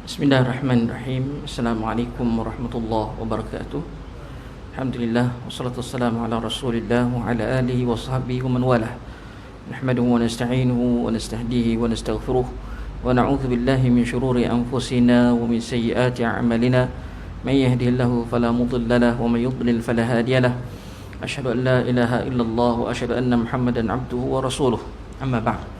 Bismillahirrahmanirrahim. Assalamualaikum warahmatullahi wabarakatuh. Alhamdulillah wassalatu wassalamu ala Rasulillah wa ala alihi wa sahbihi wa man walah. Nahmaduhu wa nasta'inuhu wa nastahdihi wa nastaghfiruh wa na'udzu billahi min shururi anfusina wa min sayyiati a'malina. May yahdihillahu fala mudilla lahu wa may yudlil fala hadiya lahu. Asyhadu an la ilaha illallah wa asyhadu anna Muhammadan 'abduhu wa rasuluh. Amma ba'd.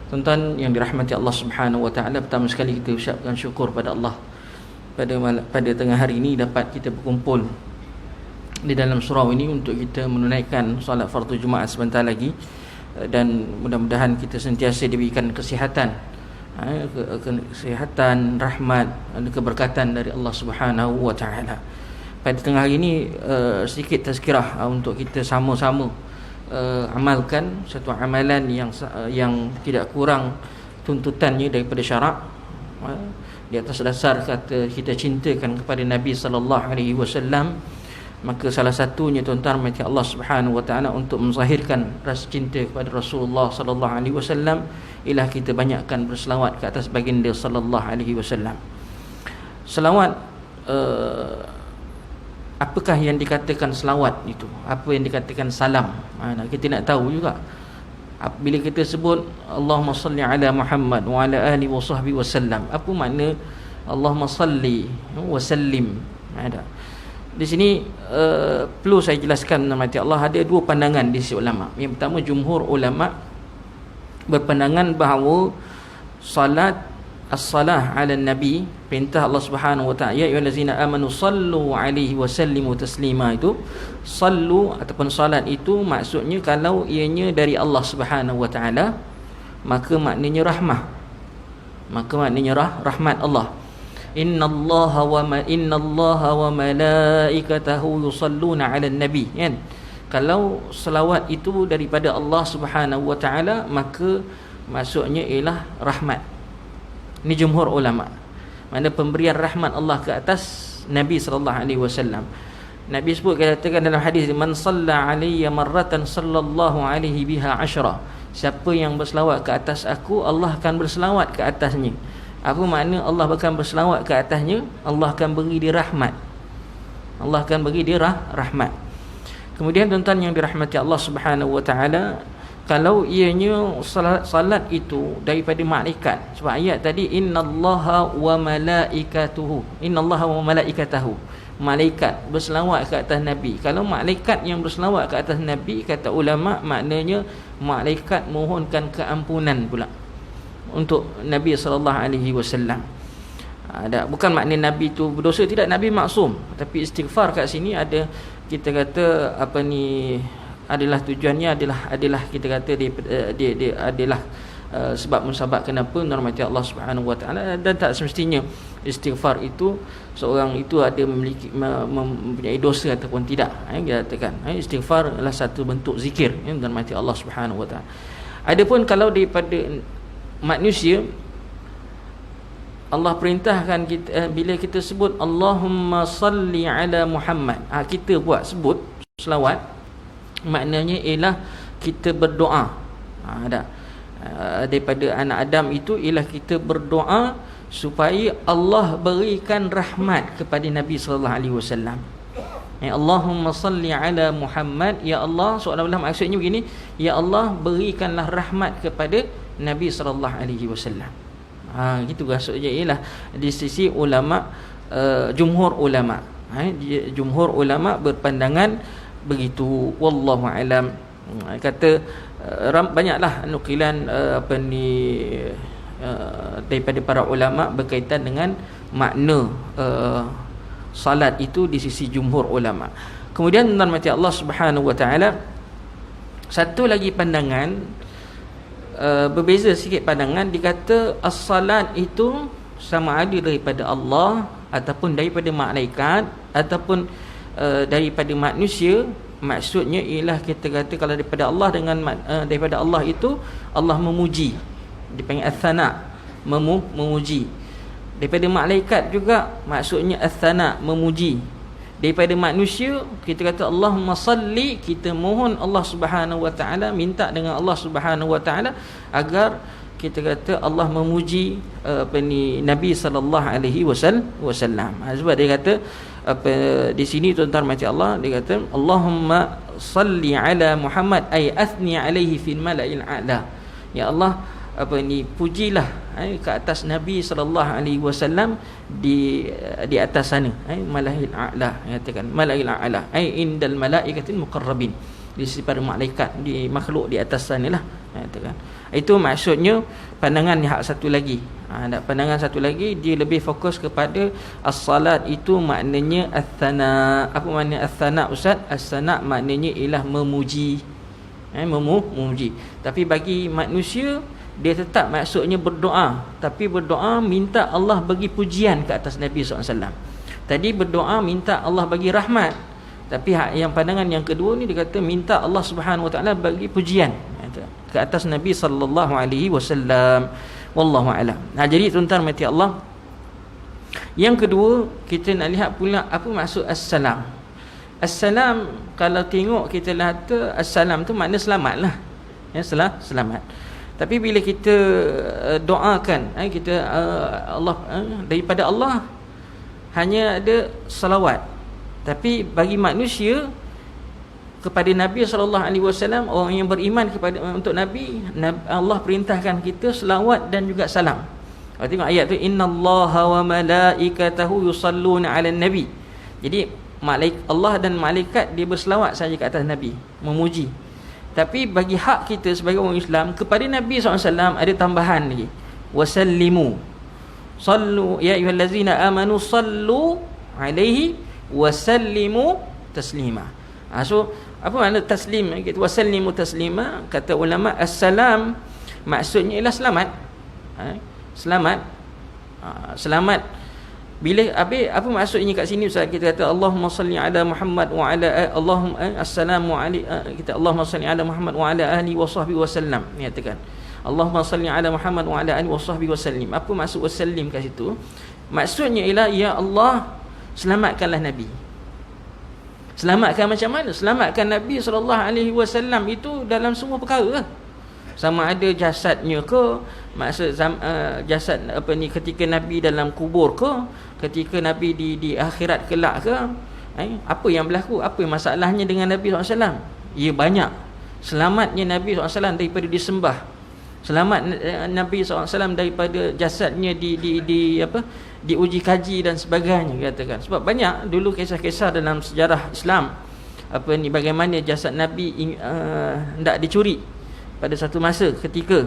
Tuan-tuan yang dirahmati Allah Subhanahu wa taala, pertama sekali kita ucapkan syukur pada Allah pada tengah hari ini dapat kita berkumpul di dalam surau ini untuk kita menunaikan solat fardu Jumaat sebentar lagi, dan mudah-mudahan kita sentiasa diberikan kesihatan, rahmat dan keberkatan dari Allah Subhanahu wa taala. Pada tengah hari ini sedikit tazkirah untuk kita sama-sama amalkan satu amalan yang tidak kurang tuntutannya daripada syarak, di atas dasar kata kita cintakan kepada Nabi sallallahu alaihi wasallam. Maka salah satunya, tuan-tuan mati Allah Subhanahu wa taala, untuk menzahirkan rasa cinta kepada Rasulullah sallallahu alaihi wasallam ialah kita banyakkan berselawat ke atas baginda sallallahu alaihi wasallam. Selawat, apakah yang dikatakan selawat itu? Apa yang dikatakan salam? Kita nak tahu juga. Bila kita sebut Allahumma salli ala Muhammad wa ala alihi wa sahbihi wasallam, apa makna Allahumma salli wa sallim? Di sini perlu saya jelaskan, nama Allah, ada dua pandangan di sisi ulama. Yang pertama, jumhur ulama berpandangan bahawa salat as-salah ala nabi, perintah Allah Subhanahu wa taala, ya ayyuhallazina amanu sallu alaihi wa sallimu taslima, itu sallu ataupun salat itu maksudnya kalau ianya dari Allah Subhanahu wa taala, maka maknanya rahmah, rahmat Allah. Innallaha wa malaikatahu yusalluna ala nabi, kan? Kalau selawat itu daripada Allah Subhanahu wa taala, maka maksudnya ialah rahmat. Ini jumhur ulama. Mana pemberian rahmat Allah ke atas Nabi sallallahu alaihi wasallam. Nabi sebut, katakan dalam hadis, man salla alayya marratan sallallahu alaihi biha ashra. Siapa yang berselawat ke atas aku, Allah akan berselawat ke atasnya. Apa makna Allah akan berselawat ke atasnya? Allah akan beri dia rahmat. Allah akan beri dia rahmat. Kemudian, tuan-tuan yang dirahmati Allah Subhanahu wa taala, kalau ianya salat itu daripada malaikat, sebab ayat tadi innallaha wa malaikatahu, malaikat berselawat ke atas Nabi. Kalau malaikat yang berselawat ke atas Nabi, kata ulama, maknanya malaikat mohonkan keampunan pula untuk Nabi sallallahu alaihi wasallam. Bukan makna Nabi tu berdosa, tidak, Nabi maksum, tapi istighfar kat sini ada, kita kata apa ni, adalah tujuannya adalah kita kata dia adalah sebab musabab kenapa normatif Allah Subhanahu wa taala. Dan tak semestinya istighfar itu seorang itu ada mempunyai dosa ataupun tidak. Kita katakan istighfar adalah satu bentuk zikir, normatif Allah Subhanahu wa taala. Adapun kalau daripada manusia, Allah perintahkan kita, bila kita sebut Allahumma salli ala Muhammad, kita sebut selawat, maknanya ialah kita berdoa. Daripada anak Adam itu ialah kita berdoa supaya Allah berikan rahmat kepada Nabi sallallahu alaihi wasallam. Allahumma salli ala Muhammad, ya Allah, seolah-olah maksudnya begini, ya Allah berikanlah rahmat kepada Nabi sallallahu alaihi wasallam. Gitu maksudnya ialah di sisi ulama, jumhur ulama. Jumhur ulama berpandangan begitu, wallahu alam. Kata banyaklah nukilan daripada para ulama berkaitan dengan makna salat itu di sisi jumhur ulama. Kemudian mati Allah Subhanahu wa taala, satu lagi pandangan, berbeza sikit pandangan, dikata as-salat itu sama ada daripada Allah ataupun daripada malaikat ataupun daripada manusia. Maksudnya ialah kita kata kalau daripada Allah, dengan daripada Allah itu Allah memuji, dipanggil as-sana, memuji. Daripada malaikat juga maksudnya as-sana, memuji. Daripada manusia kita kata Allahumma salli, kita mohon Allah Subhanahu wa taala, minta dengan Allah Subhanahu wa taala agar kita kata Allah memuji Nabi sallallahu alaihi wasallam. Sebab dia kata di sini tuan-tuan mati Allah, dia kata Allahumma salli ala Muhammad ay athni alaihi fil mala'il a'la. Ya Allah, pujilah ke atas Nabi sallallahu alaihi wasallam di atas sana, mala'il a'la, katakan mala'il a'la ay indal malaikatil muqarrabin, di sisi para malaikat, di makhluk di atas sanalah, katakan. Itu maksudnya pandangan yang satu lagi. Pandangan satu lagi, dia lebih fokus kepada as-salat itu maknanya as-sana. Apa makna as-sana, Ustaz? As-sana maknanya ialah memuji. Memuji. Tapi bagi manusia, dia tetap maksudnya berdoa, tapi berdoa minta Allah bagi pujian ke atas Nabi SAW. Tadi berdoa minta Allah bagi rahmat, tapi yang pandangan yang kedua ni dia kata minta Allah Subhanahu Wa Taala bagi pujian ke atas Nabi sallallahu alaihi wasallam. Wallahu a'lam. Jadi tuan-tuan mati Allah, yang kedua kita nak lihat pula apa maksud assalam. Assalam, kalau tengok kita lihat assalam tu makna selamatlah. Selamat. Tapi bila kita doakan, kita Allah, daripada Allah hanya ada salawat. Tapi bagi manusia kepada Nabi SAW, orang yang beriman untuk Nabi, Allah perintahkan kita selawat dan juga salam. Tengok ayat tu, innallaha wa malaikatahu yusalluna 'alan nabi. Jadi Allah dan malaikat dia berselawat saja ke atas Nabi, memuji. Tapi bagi hak kita sebagai orang Islam, kepada Nabi SAW ada tambahan lagi, wasallimu, sallu ya ayyuhallazina amanu sallu alaihi wasallimu taslima. So apa makna taslim? Kita wasallimu taslima, kata ulama, assalam maksudnya ialah selamat. Selamat. Bila apa maksudnya kat sini Ustaz? Kita kata Allahumma salli ala Muhammad wa ala Allahumma assalamu alaihi, kita Allahumma salli ala Muhammad wa ala ahli wa sahbihi wasallam. Ni katakan Allahumma salli ala Muhammad wa ala ahli wa sahbihi wasallim. Apa maksud wasallim kat situ? Maksudnya ialah ya Allah, selamatkanlah Nabi. Selamatkan macam mana? Selamatkan Nabi SAW itu dalam semua perkara. Sama ada jasadnya ke, maksud jasad ketika Nabi dalam kubur ke, ketika Nabi di akhirat kelak ke, apa yang berlaku, apa masalahnya dengan Nabi SAW? Ya banyak. Selamatnya Nabi SAW daripada disembah. Selamat Nabi SAW daripada jasadnya diuji kaji dan sebagainya, katakan. Sebab banyak dulu kisah-kisah dalam sejarah Islam bagaimana jasad Nabi hendak dicuri pada satu masa ketika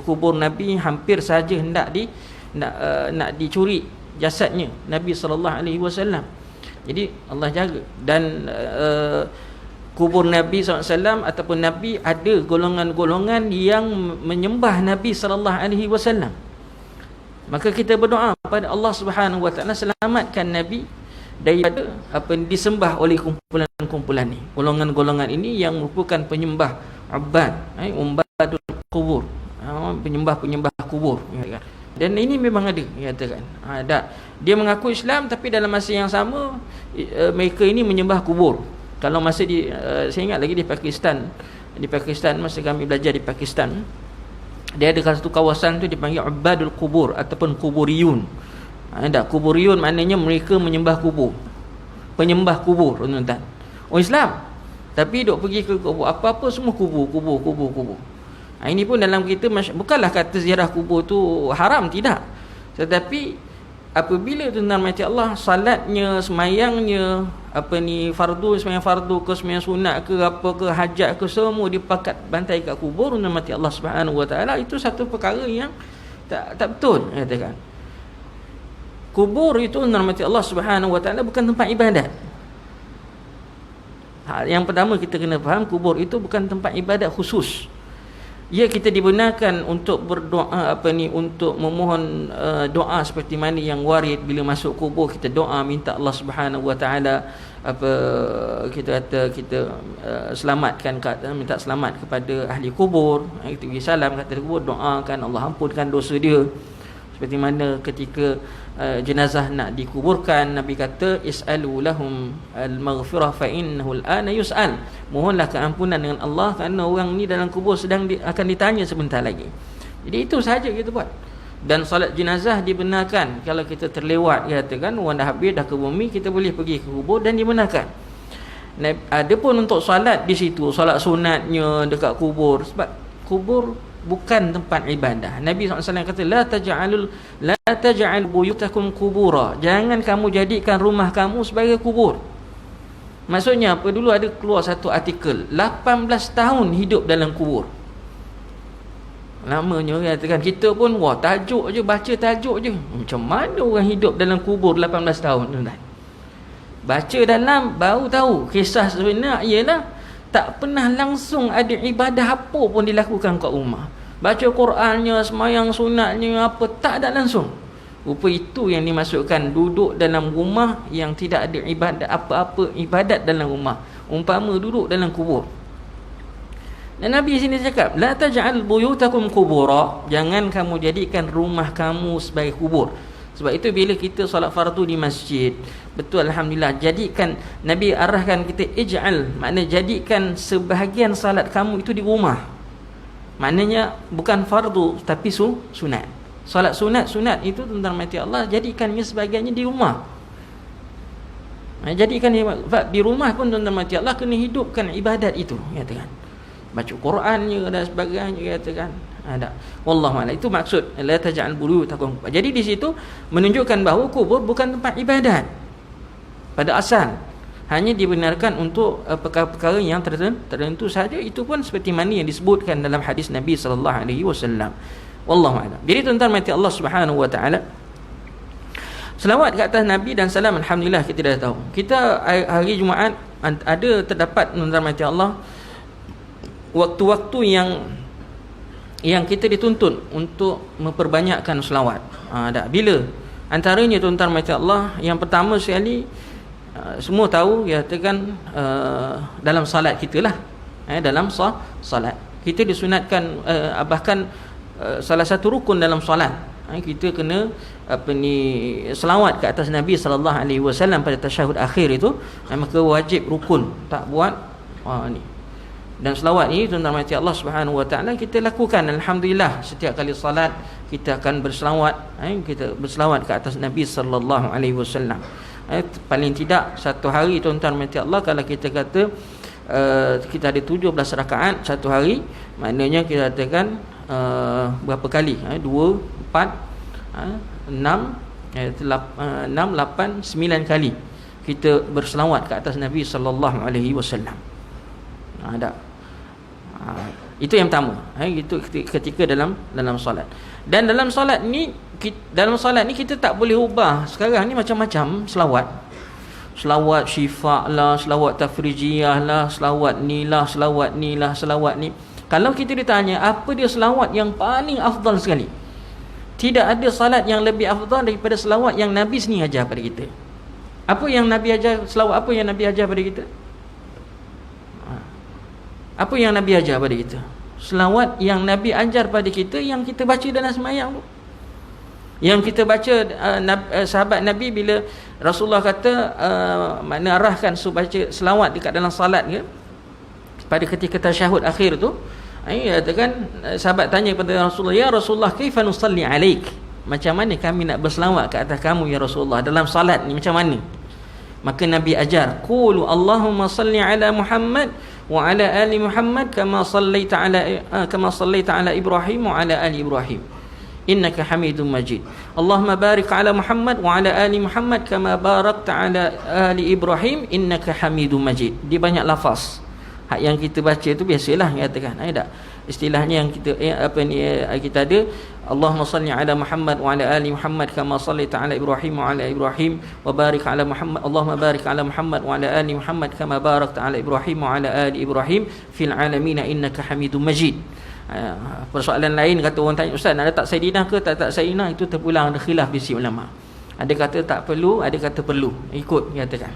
kubur Nabi hampir saja hendak nak dicuri jasadnya Nabi SAW. Jadi Allah jaga, dan kubur Nabi SAW ataupun Nabi, ada golongan-golongan yang menyembah Nabi SAW. Maka kita berdoa kepada Allah Subhanahu Wa Taala, selamatkan Nabi daripada disembah oleh kumpulan-kumpulan ni. Golongan-golongan ini yang merupakan penyembah ubadul kubur, penyembah kubur. Dan ini memang ada, katakan. Dia mengaku Islam, tapi dalam masa yang sama mereka ini menyembah kubur. Kalau masa saya ingat lagi di Pakistan, masa kami belajar di Pakistan, dia ada satu kawasan tu dipanggil ubadul kubur ataupun kuburiyun. Kuburiyun maknanya mereka menyembah kubur, penyembah kubur, tuan-tuan. Orang Islam tapi duk pergi ke kubur, apa-apa semua kubur. Ini pun dalam kita, bukanlah kata ziarah kubur tu haram, tidak. Tetapi apabila tuan-tuan mati Allah, salatnya, semayangnya, sembahyang fardu ke, sembahyang sunat ke, apa ke, hajat ke, semua dipakat bantai kat kubur, tuan-tuan mati Allah Subhanahu Wa Taala, itu satu perkara yang tak betul, katakan. Kubur itu, tuan-tuan mati Allah Subhanahu Wa Taala, bukan tempat ibadat. Yang pertama kita kena faham, kubur itu bukan tempat ibadat khusus. Ya, kita dibenarkan untuk berdoa untuk memohon doa seperti mana yang warid bila masuk kubur, kita doa minta Allah Subhanahu Wa Taala kita selamatkan, minta selamat kepada ahli kubur, kita bagi salam kata kubur, doakan Allah ampunkan dosa dia. Seperti mana ketika jenazah nak dikuburkan, Nabi kata is'alu lahum al-maghfirah fa innahu al-ana yus'al. Mohonlah keampunan dengan Allah kerana orang ni dalam kubur sedang akan ditanya sebentar lagi. Jadi itu sahaja kita buat. Dan solat jenazah dibenarkan. Kalau kita terlewat katakan orang dah habis dah ke bumi, kita boleh pergi ke kubur dan dibenarkan. Ada pun untuk solat di situ, solat sunatnya dekat kubur, sebab kubur bukan tempat ibadah. Nabi SAW kata la taj'al buyutakum kubura. Jangan kamu jadikan rumah kamu sebagai kubur. Maksudnya apa? Dulu ada keluar satu artikel 18 tahun hidup dalam kubur. Lamanya katakan kita pun wah tajuk je, baca tajuk je. Macam mana orang hidup dalam kubur 18 tahun tuan-tuan? Baca dalam baru tahu. Kisah sebenar ialah tak pernah langsung ada ibadah apa pun dilakukan kat rumah. Baca Qurannya, semayang sunatnya apa, tak ada langsung. Rupa itu yang dimasukkan duduk dalam rumah yang tidak ada ibadat apa-apa ibadat dalam rumah. Umpama duduk dalam kubur. Dan Nabi sini cakap, la taj'al buyutakum qubura. Jangan kamu jadikan rumah kamu sebagai kubur. Sebab itu bila kita solat fardu di masjid, betul alhamdulillah, jadikan Nabi arahkan kita ij'al, maknanya jadikan sebahagian salat kamu itu di rumah. Maknanya bukan fardu tapi sunat. Solat sunat itu tentang mati Allah, jadikannya sebahagiannya di rumah. Jadikan di rumah pun tentang mati Allah kena hidupkan ibadat itu, katakan. Baca Qurannya dan sebagainya, katakan. Ada. Wallahu a'lam. Itu maksud la taj'al buyutakum. Jadi di situ menunjukkan bahawa kubur bukan tempat ibadat pada asal. Hanya dibenarkan untuk perkara-perkara yang tertentu saja. Itu pun seperti mana yang disebutkan dalam hadis Nabi sallallahu alaihi wasallam. Wallahu a'lam. Jadi tuan-tuan mati Allah Subhanahu wa taala, selawat ke atas Nabi dan salam alhamdulillah kita dah tahu. Kita hari Jumaat ada terdapat tuan-tuan mati Allah waktu-waktu yang kita dituntut untuk memperbanyakkan selawat. Bila antaranya tuan-tuan mati Allah, yang pertama sekali semua tahu katakan dalam salat kita lah, dalam salat kita disunatkan, bahkan salah satu rukun dalam salat, kita kena selawat ke atas Nabi sallallahu alaihi wasallam pada tasyahud akhir itu, maka wajib rukun, tak buat ni. Dan selawat ini tuan-tuan mati Allah Subhanahu wa taala kita lakukan alhamdulillah. Setiap kali salat kita akan berselawat, kita berselawat ke atas Nabi sallallahu alaihi wasallam. Paling tidak satu hari tuan-tuan mati Allah, kalau kita kata kita ada 17 rakaat satu hari, maknanya kita katakan berapa kali? 2, 4, 6, 8, 9 kali kita berselawat ke atas Nabi sallallahu alaihi wasallam. Itu yang pertama, itu ketika dalam solat. Dan dalam solat ni kita tak boleh ubah. Sekarang ni macam-macam selawat syifa lah, selawat tafrijiyah lah, selawat ni lah, selawat ni lah, selawat ni. Kalau kita ditanya apa dia selawat yang paling afdal sekali, tidak ada salat yang lebih afdal daripada selawat yang Nabi sendiri ajar pada kita. Apa yang Nabi ajar? Selawat apa yang Nabi ajar pada kita? Apa yang Nabi ajar pada kita? Selawat yang Nabi ajar pada kita, yang kita baca dalam sembahyang tu. Yang kita baca sahabat Nabi bila Rasulullah kata makna arahkan supaya baca selawat dekat dalam salat ke, pada ketika tasyahud akhir tu, katakan sahabat tanya kepada Rasulullah, ya Rasulullah, kaifa nusalli alaik? Macam mana kami nak berselawat ke atas kamu ya Rasulullah dalam salat ni, macam mana? Maka Nabi ajar, qulu Allahumma salli ala Muhammad wa ala ali Muhammad kama sallaita ala Ibrahim wa ala ali Ibrahim innaka Hamidum Majid. Allahumma barik ala Muhammad wa ala ali Muhammad kama barakta ala ali Ibrahim innaka Hamidum Majid. Dia banyak lafaz. Hak yang kita baca tu biasalah katakan. Tak? Istilahnya yang kita kita ada, Allahumma salli ala Muhammad wa ala ali Muhammad kama sallaita ala Ibrahim wa ala Ibrahim wa barik ala Muhammad, Allahumma barik ala Muhammad wa ala ali Muhammad kama barakta ala Ibrahim wa ala ali Ibrahim fil alamin innaka Hamidum Majid. Persoalan lain kata orang tanya, ustaz nak letak Sayyidinah ke tak Sayyidinah, itu terpulang ada khilaf di sisi ulama. Ada kata tak perlu, ada kata perlu, ikut katakan.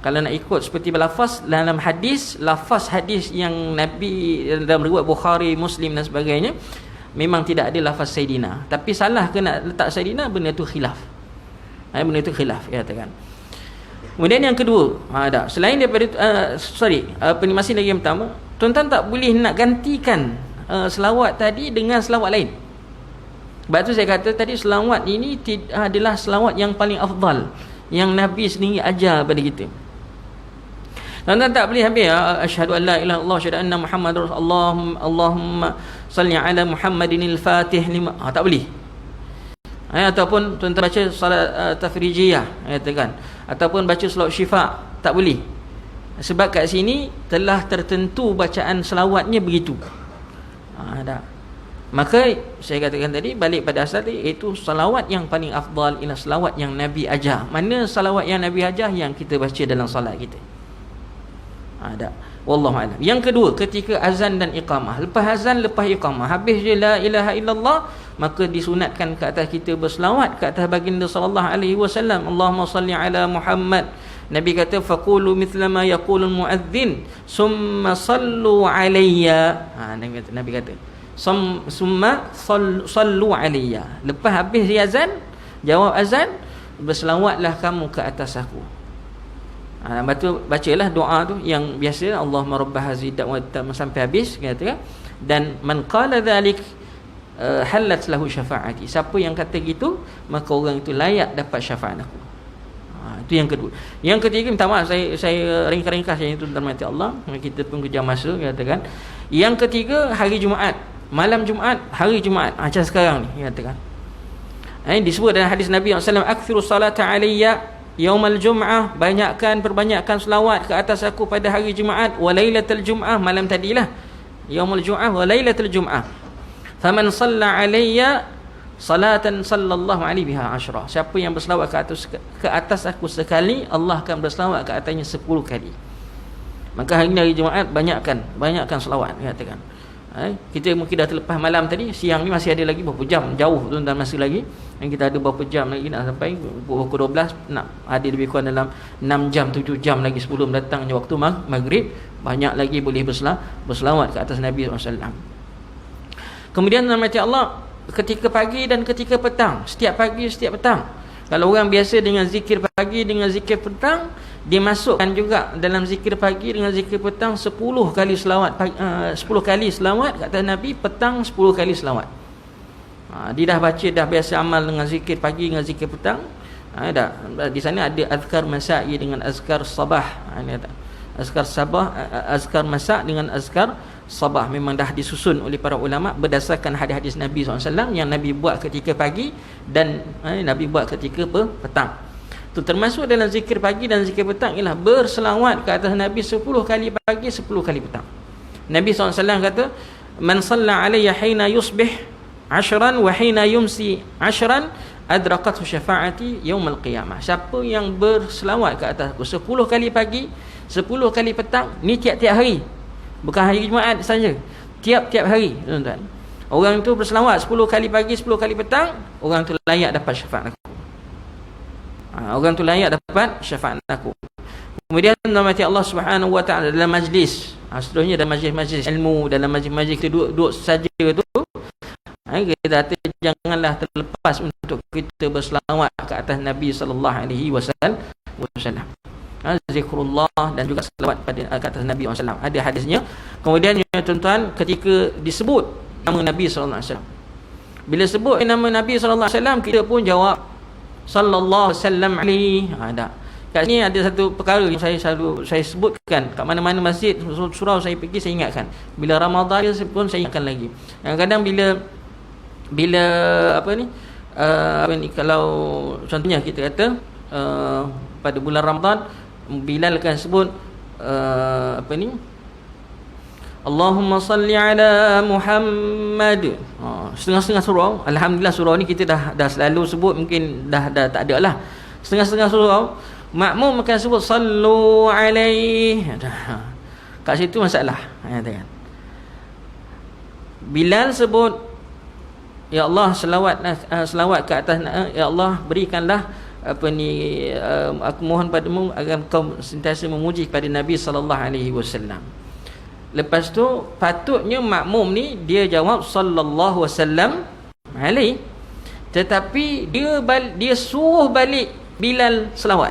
Kalau nak ikut seperti berlafaz dalam hadis, lafaz hadis yang Nabi dalam riwayat Bukhari, Muslim dan sebagainya, memang tidak ada lafaz Sayyidina, tapi salah ke nak letak Sayyidina, benda tu khilaf. Benda tu khilaf, ya katakan. Kemudian yang kedua, selain daripada masih lagi yang pertama, tuan-tuan tak boleh nak gantikan selawat tadi dengan selawat lain. Sebab tu saya kata tadi, selawat ini adalah selawat yang paling afdal, yang Nabi sendiri ajar pada kita. Tuan-tuan tak boleh habis asyhadu an la ilaha illallah, asyhadu anna muhammadar rasulullah, Allahumma salli ala Muhammadinil Fatih lima. Tak boleh. Ataupun tuan-tuan baca salat tafrijiyah, katakan, ataupun baca selawat syifa, tak boleh. Sebab kat sini telah tertentu bacaan selawatnya begitu. Maka saya katakan tadi, balik pada asal tadi, iaitu salawat yang paling afdal ialah salawat yang Nabi ajar. Mana salawat yang Nabi ajar? Yang kita baca dalam salat kita. Wallahu a'lam. Yang kedua, ketika azan dan iqamah. Lepas azan, lepas iqamah, habis je la ilaha illallah, maka disunatkan ke atas kita berselawat ke atas baginda sallallahu alaihi wasallam. Allahumma salli ala Muhammad. Nabi kata faqulu mithla ma yaqulul muadzin summa sallu alayya. Nabi kata summa sallu alayya. Lepas habis azan, jawab azan, berselawatlah kamu ke atas aku. Bacalah doa tu yang biasa, Allahumma rabb hazihi da'wat sampai habis, kata. Dan man qala dhalik halat lahu syafaati. Siapa yang kata gitu, maka orang itu layak dapat syafaat aku. Itu yang kedua. Yang ketiga, minta maaf saya ringkas yang itu, dalam hati Allah, kita pun kejam masa, katakan. Yang ketiga, hari Jumaat, malam Jumaat, hari Jumaat, macam sekarang ni, katakan. Disebut dalam hadis Nabi SAW, akthiru salata alayya yaumal jum'ah, perbanyakkan selawat ke atas aku pada hari Jumaat, wa lailatul jum'ah, malam tadilah yaumul jum'ah wa lailatul jum'ah. Faman shalla alayya salatan sallallahu alaihi biha asyra. Siapa yang berselawat ke atas aku sekali, Allah akan berselawat ke atasnya 10 kali. Maka hari Jumaat banyakkan selawat, katakan. Kita mungkin dah terlepas malam tadi, siang ni masih ada lagi berapa jam, jauh tu dan masih lagi, yang kita ada berapa jam lagi nak sampai pukul 12, nak ada lebih kurang dalam 6 jam 7 jam lagi sebelum datangnya waktu maghrib. Banyak lagi boleh berselawat ke atas Nabi SAW. Kemudian nama-Nama Allah ketika pagi dan ketika petang, setiap pagi setiap petang. Kalau orang biasa dengan zikir pagi dengan zikir petang, dimasukkan juga dalam zikir pagi dengan zikir petang 10 kali selawat, 10 kali selawat kata Nabi, petang 10 kali selawat. Dia dah baca, dah biasa amal dengan zikir pagi dengan zikir petang. Di sana ada azkar masa'i dengan azkar sabah. Azkar sabah, azkar masa' dengan azkar sabah. Memang dah disusun oleh para ulama berdasarkan hadis-hadis Nabi SAW yang Nabi buat ketika pagi dan Nabi buat ketika petang. Itu termasuk dalam zikir pagi dan zikir petang ialah berselawat ke atas Nabi 10 kali pagi, 10 kali petang. Nabi SAW kata, man salla alayya hina yusbih 10 wa hina yumsi 10 adraqathu syafaati yaumal qiyamah. Siapa yang berselawat ke atas aku 10 kali pagi, 10 kali petang, ni tiap-tiap hari, bukan hari Jumaat saja, tiap-tiap hari, tuan-tuan. Orang tu berselawat 10 kali pagi, 10 kali petang, orang tu layak dapat syafaat aku. Orang tu layak dapat syafaat aku. Kemudian nama-nama Allah Subhanahu wa taala dalam majlis, seterusnya dalam majlis-majlis ilmu, dalam majlis-majlis kita duduk saja tu, kita kata janganlah terlepas untuk kita berselawat ke atas Nabi sallallahu alaihi wasallam. Zikrullah dan juga selawat pada ke atas Nabi SAW. Ada hadisnya. Kemudian tuan-tuan, ketika disebut nama Nabi sallallahu alaihi wasallam, bila sebut nama Nabi sallallahu alaihi wasallam, kita pun jawab sallallahu wasallam alaihi. Kat sini ada satu perkara yang saya sebutkan kat mana-mana masjid surau saya pergi, saya ingatkan. Bila Ramadan pun saya ingatkan lagi. Kadang-kadang bila kalau contohnya kita kata pada bulan Ramadan, Bilal akan sebut Allahumma salli ala Muhammad. Setengah-setengah surau, alhamdulillah surau ni kita dah selalu sebut, mungkin dah tak ada lah. Setengah-setengah surau makmum akan sebut sallu alaihi. Kat situ masalah. Bilal sebut ya Allah, selawat ke atas, ya Allah berikanlah aku mohon padamu agar kau sentiasa memuji kepada Nabi sallallahu alaihi wasallam. Lepas tu patutnya makmum ni dia jawab sallallahu wasallam alaihi, tetapi dia suruh balik Bilal selawat.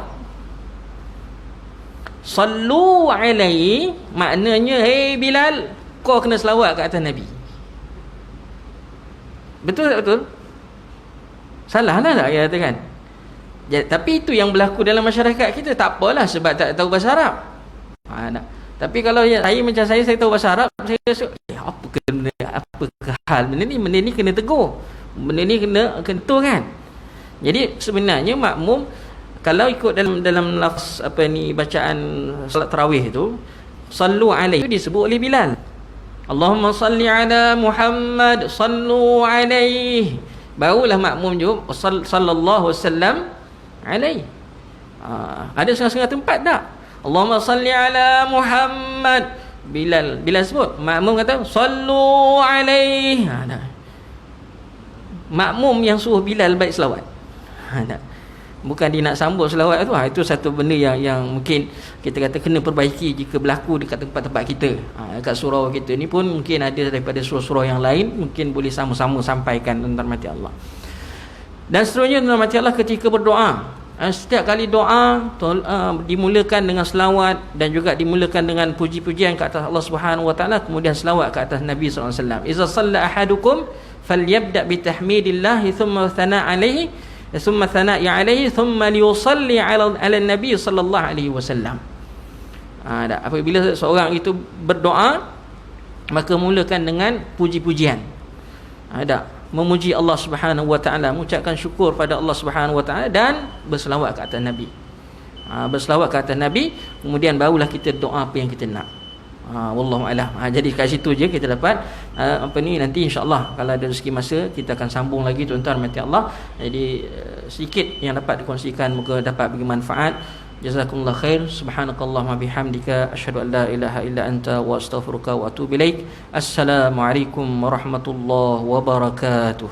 Sallu alaihi maknanya, hey Bilal, kau kena selawat ke atas Nabi. Betul tak betul? Salah lah tak dia katakan. Tapi itu yang berlaku dalam masyarakat kita. Tak apalah sebab tak tahu bahasa Arab. Tapi kalau saya macam saya tahu bahasa Arab, saya rasa apa ke hal benda ni kena tegur, benda ni kena kentur kan. Jadi sebenarnya makmum kalau ikut dalam lafaz bacaan salat tarawih tu, sallu alaihi itu disebut oleh Bilal. Allahumma salli ala Muhammad sallu alaihi, barulah makmum jawab sallallahu wasallam alaihi. Ada setengah-setengah tempat tak, Allahumma salli ala Muhammad, Bilal sebut, makmum kata sallu alaihi. Makmum yang suruh Bilal baik selawat. Bukan dia nak sambut selawat tu. Itu satu benda yang mungkin kita kata kena perbaiki jika berlaku dekat tempat-tempat kita. Dekat surau kita ni pun mungkin ada daripada surau-surau yang lain, mungkin boleh sama-sama sampaikan tentang mati Allah. Dan seterusnya tentang mati Allah ketika berdoa. Setiap kali doa dimulakan dengan selawat dan juga dimulakan dengan puji-pujian ke atas Allah Subhanahu Wa Taala, kemudian selawat ke atas Nabi sallallahu alaihi wasallam. Iza shalla ahadukum falyabda bitahmidillah thumma thana alaihi thumma thana'i alaihi thumma liyusalli ala Nabi sallallahu alaihi wasallam. Apabila seorang itu berdoa, maka mulakan dengan puji-pujian. Memuji Allah Subhanahu Wa Taala, mengucapkan syukur pada Allah Subhanahu Wa Taala dan berselawat ke atas Nabi. Berselawat ke atas Nabi, kemudian barulah kita doa apa yang kita nak. Wallahu a'lam. Jadi kat situ je kita dapat nanti insya-Allah kalau ada rezeki masa kita akan sambung lagi tuan-tuan mati Allah. Jadi sedikit yang dapat dikongsikan, moga dapat bagi manfaat. Jazakumullah khair. Subhanakallahumma bihamdika asyhadu an la ilaha illa anta wa astaghfiruka wa atubu ilaik. Assalamualaikum warahmatullahi wabarakatuh.